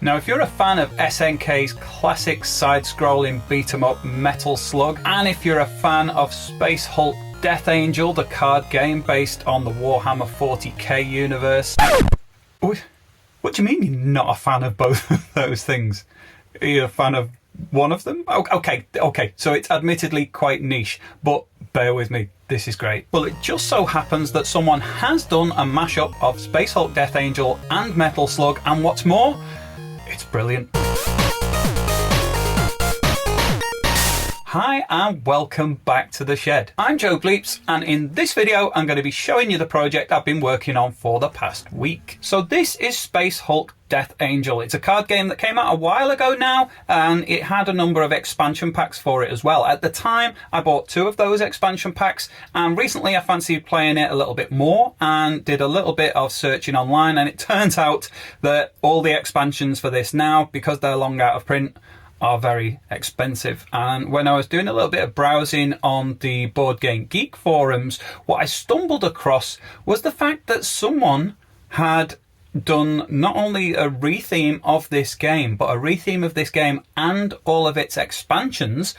Now, if you're a fan of SNK's classic side-scrolling beat-em-up Metal Slug, and if you're a fan of Space Hulk Death Angel, the card game based on the Warhammer 40K universe... What do you mean you're not a fan of both of those things? Are you a fan of one of them? Okay, so it's admittedly quite niche, but bear with me, this is great. Well, it just so happens that someone has done a mashup of Space Hulk Death Angel and Metal Slug, and what's more, it's brilliant. Hi and welcome back to the shed. I'm JOEBLEEPS, and in this video I'm going to be showing you the project I've been working on for the past week. So this is Space Hulk Death Angel. It's a card game that came out a while ago now, and it had a number of expansion packs for it as well. At the time I bought 2 of those expansion packs, and recently I fancied playing it a little bit more and did a little bit of searching online, and it turns out that all the expansions for this now, because they're long out of print, are very expensive. And when I was doing a little bit of browsing on the Board Game Geek forums, what I stumbled across was the fact that someone had done not only a retheme of this game, but a retheme of this game and all of its expansions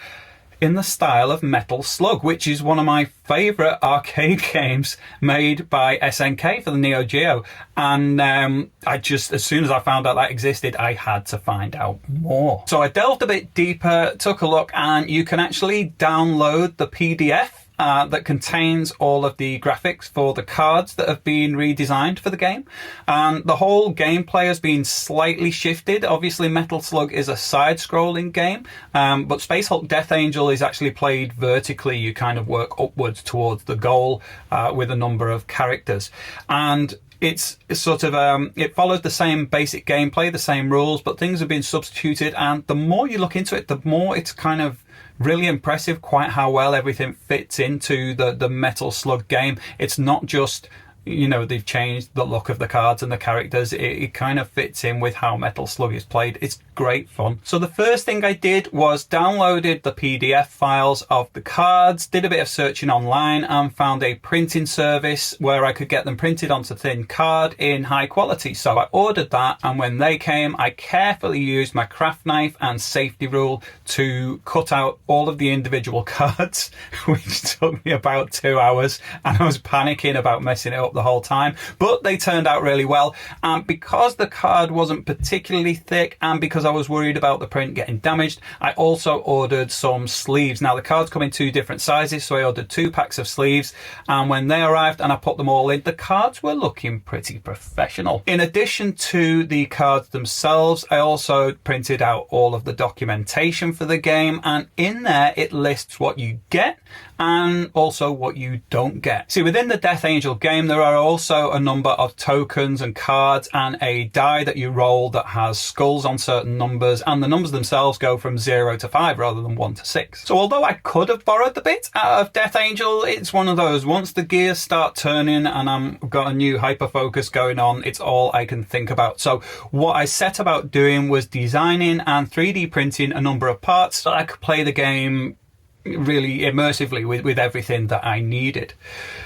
in the style of Metal Slug, which is one of my favourite arcade games made by SNK for the Neo Geo. And I just, as soon as I found out that existed, I had to find out more. So I delved a bit deeper, took a look, and you can actually download the PDF that contains all of the graphics for the cards that have been redesigned for the game. The whole gameplay has been slightly shifted. Obviously Metal Slug is a side-scrolling game, but Space Hulk Death Angel is actually played vertically. You kind of work upwards towards the goal with a number of characters. And it's sort of, it follows the same basic gameplay, the same rules, but things have been substituted. And the more you look into it, the more it's kind of really impressive quite how well everything fits into the Metal Slug game. It's not just, you know, they've changed the look of the cards and the characters. It kind of fits in with how Metal Slug is played. It's great fun. So the first thing I did was downloaded the PDF files of the cards, did a bit of searching online, and found a printing service where I could get them printed onto thin card in high quality. So I ordered that, and when they came, I carefully used my craft knife and safety rule to cut out all of the individual cards, which took me about 2 hours, and I was panicking about messing it up the whole time, but they turned out really well. And because the card wasn't particularly thick, and because I was worried about the print getting damaged, I also ordered some sleeves. Now the cards come in 2 different sizes, so I ordered 2 packs of sleeves, and when they arrived and I put them all in, the cards were looking pretty professional. In addition to the cards themselves, I also printed out all of the documentation for the game, and in there it lists what you get and also what you don't get. See, within the Death Angel game, there are also a number of tokens and cards and a die that you roll that has skulls on certain numbers, and the numbers themselves go from 0 to 5 rather than 1 to 6. So although I could have borrowed the bit out of Death Angel, it's one of those, once the gears start turning and I've got a new hyper focus going on, it's all I can think about. So what I set about doing was designing and 3D printing a number of parts so I could play the game really immersively with everything that I needed.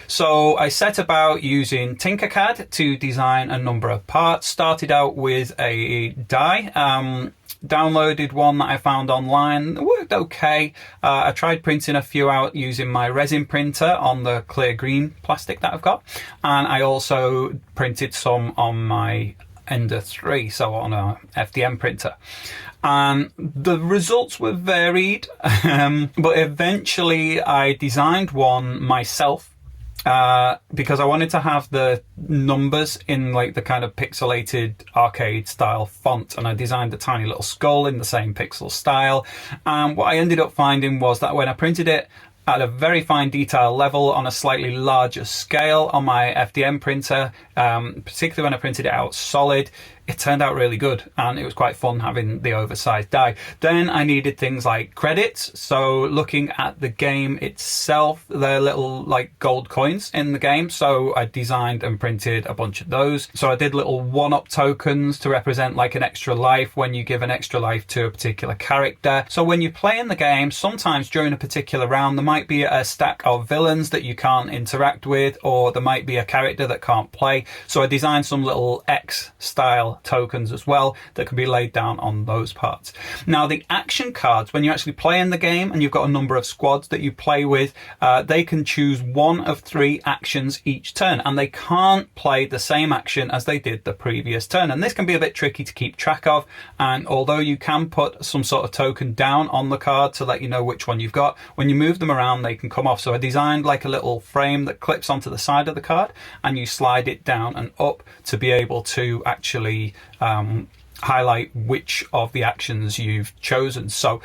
So I set about using Tinkercad to design a number of parts. Started out with a die, downloaded one that I found online. It worked okay. I tried printing a few out using my resin printer on the clear green plastic that I've got, and I also printed some on my Ender 3, so on a FDM printer. And the results were varied, but eventually I designed one myself because I wanted to have the numbers in like the kind of pixelated arcade style font, and I designed a tiny little skull in the same pixel style. And what I ended up finding was that when I printed it at a very fine detail level on a slightly larger scale on my FDM printer, particularly when I printed it out solid, it turned out really good, and it was quite fun having the oversized die. Then I needed things like credits, so looking at the game itself, there are little like gold coins in the game, so I designed and printed a bunch of those. So I did little one-up tokens to represent like an extra life when you give an extra life to a particular character. So when you play in the game, sometimes during a particular round there might be a stack of villains that you can't interact with, or there might be a character that can't play. So I designed some little X style tokens as well that can be laid down on those parts. Now, the action cards, when you actually play in the game and you've got a number of squads that you play with, they can choose one of 3 actions each turn, and they can't play the same action as they did the previous turn. And this can be a bit tricky to keep track of. And although you can put some sort of token down on the card to let you know which one you've got, when you move them around, they can come off. So I designed like a little frame that clips onto the side of the card, and you slide it down and up to be able to actually highlight which of the actions you've chosen. So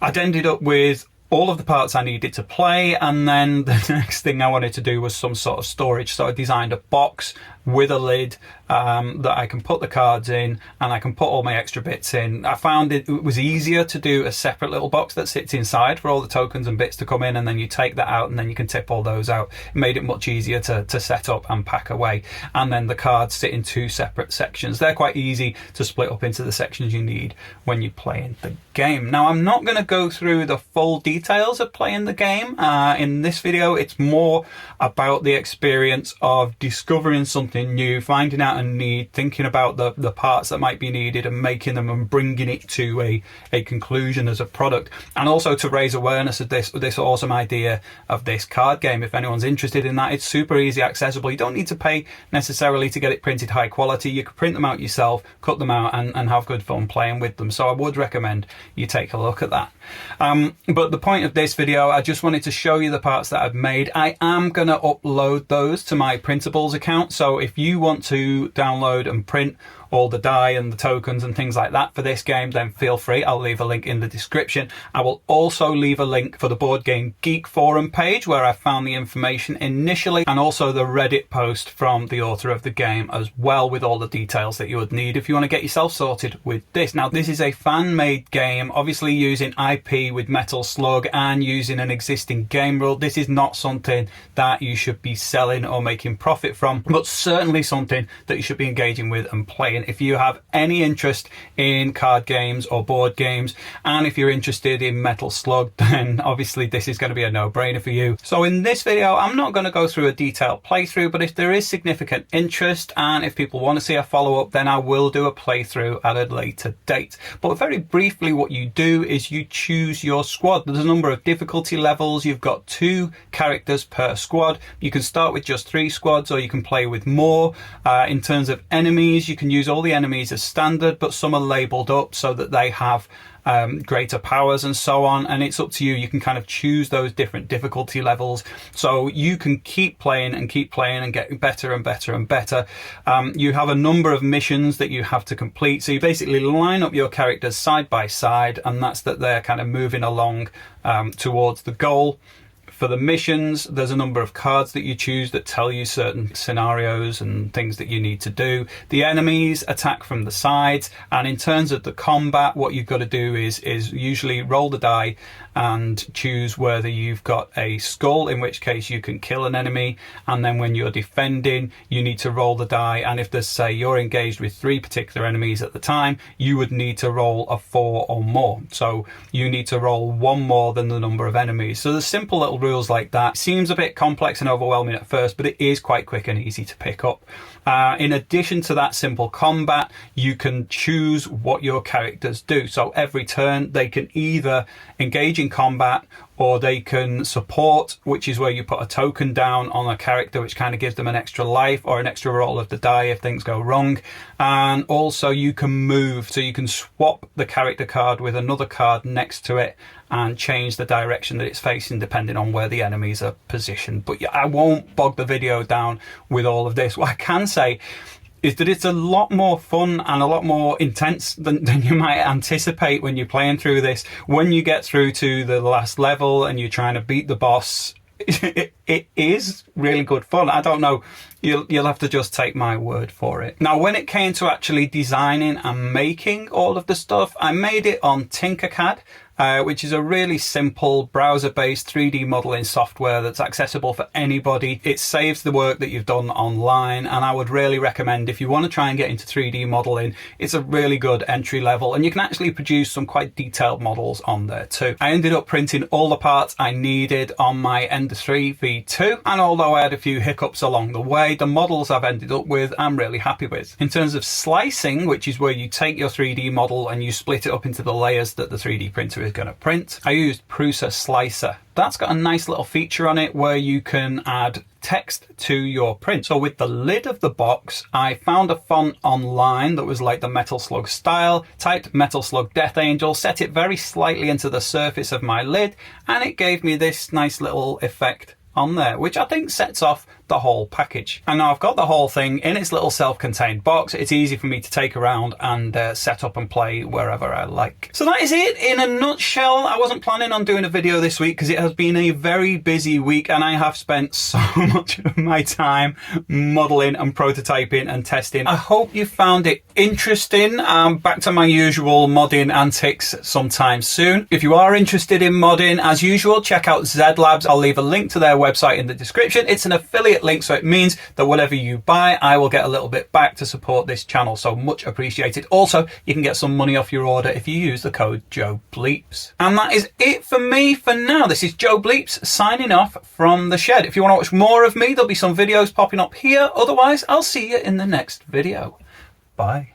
I'd ended up with all of the parts I needed to play, and then the next thing I wanted to do was some sort of storage. So I designed a box with a lid that I can put the cards in, and I can put all my extra bits in. I found it was easier to do a separate little box that sits inside for all the tokens and bits to come in, and then you take that out and then you can tip all those out. It made it much easier to set up and pack away. And then the cards sit in 2 separate sections. They're quite easy to split up into the sections you need when you're playing the game. Now, I'm not going to go through the full details of playing the game in this video. It's more about the experience of discovering something new, finding out a need, thinking about the parts that might be needed and making them and bringing it to a conclusion as a product, and also to raise awareness of this awesome idea of this card game. If anyone's interested in that, it's super easy accessible. You don't need to pay necessarily to get it printed high quality. You can print them out yourself, cut them out, and have good fun playing with them. So I would recommend you take a look at that. But the point of this video, I just wanted to show you the parts that I've made. I am going to upload those to my printables account. So if you want to download and print all the die and the tokens and things like that for this game, then feel free. I'll leave a link in the description. I will also leave a link for the Board Game Geek forum page where I found the information initially, and also the Reddit post from the author of the game as well, with all the details that you would need if you want to get yourself sorted with this. Now, this is a fan-made game, obviously using IP with Metal Slug and using an existing game rule. This is not something that you should be selling or making profit from, but certainly something that you should be engaging with and playing if you have any interest in card games or board games. And if you're interested in Metal Slug, then obviously this is going to be a no-brainer for you. So in this video, I'm not going to go through a detailed playthrough, but if there is significant interest and if people want to see a follow-up, then I will do a playthrough at a later date. But very briefly, what you do is you choose your squad. There's a number of difficulty levels. You've got 2 characters per squad. You can start with just 3 squads, or you can play with more. In terms of enemies, you can use all the enemies as standard, but some are labeled up so that they have greater powers and so on, and it's up to you. You can kind of choose those different difficulty levels, so you can keep playing and get better and better and better. You have a number of missions that you have to complete, so you basically line up your characters side by side, and that's that they're kind of moving along towards the goal. For the missions, there's a number of cards that you choose that tell you certain scenarios and things that you need to do. The enemies attack from the sides, and in terms of the combat, what you've got to do is usually roll the die and choose whether you've got a skull, in which case you can kill an enemy, and then when you're defending, you need to roll the die, and if there's, say, you're engaged with 3 particular enemies at the time, you would need to roll a 4 or more. So you need to roll 1 more than the number of enemies. So there's simple little rules like that. It seems a bit complex and overwhelming at first, but it is quite quick and easy to pick up. In addition to that simple combat, you can choose what your characters do. So every turn they can either engage in combat, or they can support, which is where you put a token down on a character which kind of gives them an extra life or an extra roll of the die if things go wrong. And also you can move, so you can swap the character card with another card next to it and change the direction that it's facing depending on where the enemies are positioned. But yeah, I won't bog the video down with all of this. What I can say is that it's a lot more fun and a lot more intense than you might anticipate when you're playing through this. When you get through to the last level and you're trying to beat the boss, it is really good fun. I don't know, you'll have to just take my word for it. Now, when it came to actually designing and making all of the stuff, I made it on Tinkercad. which is a really simple browser-based 3D modeling software that's accessible for anybody. It saves the work that you've done online, and I would really recommend if you want to try and get into 3D modeling, it's a really good entry level, and you can actually produce some quite detailed models on there too. I ended up printing all the parts I needed on my Ender 3 V2, and although I had a few hiccups along the way, the models I've ended up with I'm really happy with. In terms of slicing, which is where you take your 3D model and you split it up into the layers that the 3D printer is going to print, I used Prusa Slicer. That's got a nice little feature on it where you can add text to your print. So with the lid of the box, I found a font online that was like the Metal Slug style, typed Metal Slug Death Angel, set it very slightly into the surface of my lid, and it gave me this nice little effect on there, which I think sets off the whole package. And now I've got the whole thing in its little self-contained box. It's easy for me to take around and set up and play wherever I like. So that is it in a nutshell. I wasn't planning on doing a video this week because it has been a very busy week and I have spent so much of my time modeling and prototyping and testing. I hope you found it interesting. I'm back to my usual modding antics sometime soon. If you are interested in modding, as usual, check out ZedLabz. I'll leave a link to their website in the description. It's an affiliate link, so it means that whatever you buy, I will get a little bit back to support this channel, so much appreciated. Also, you can get some money off your order if you use the code JOEBLEEPS. And that is it for me for now. This is JOEBLEEPS signing off from the shed. If you want to watch more of me, there'll be some videos popping up here. Otherwise, I'll see you in the next video. Bye.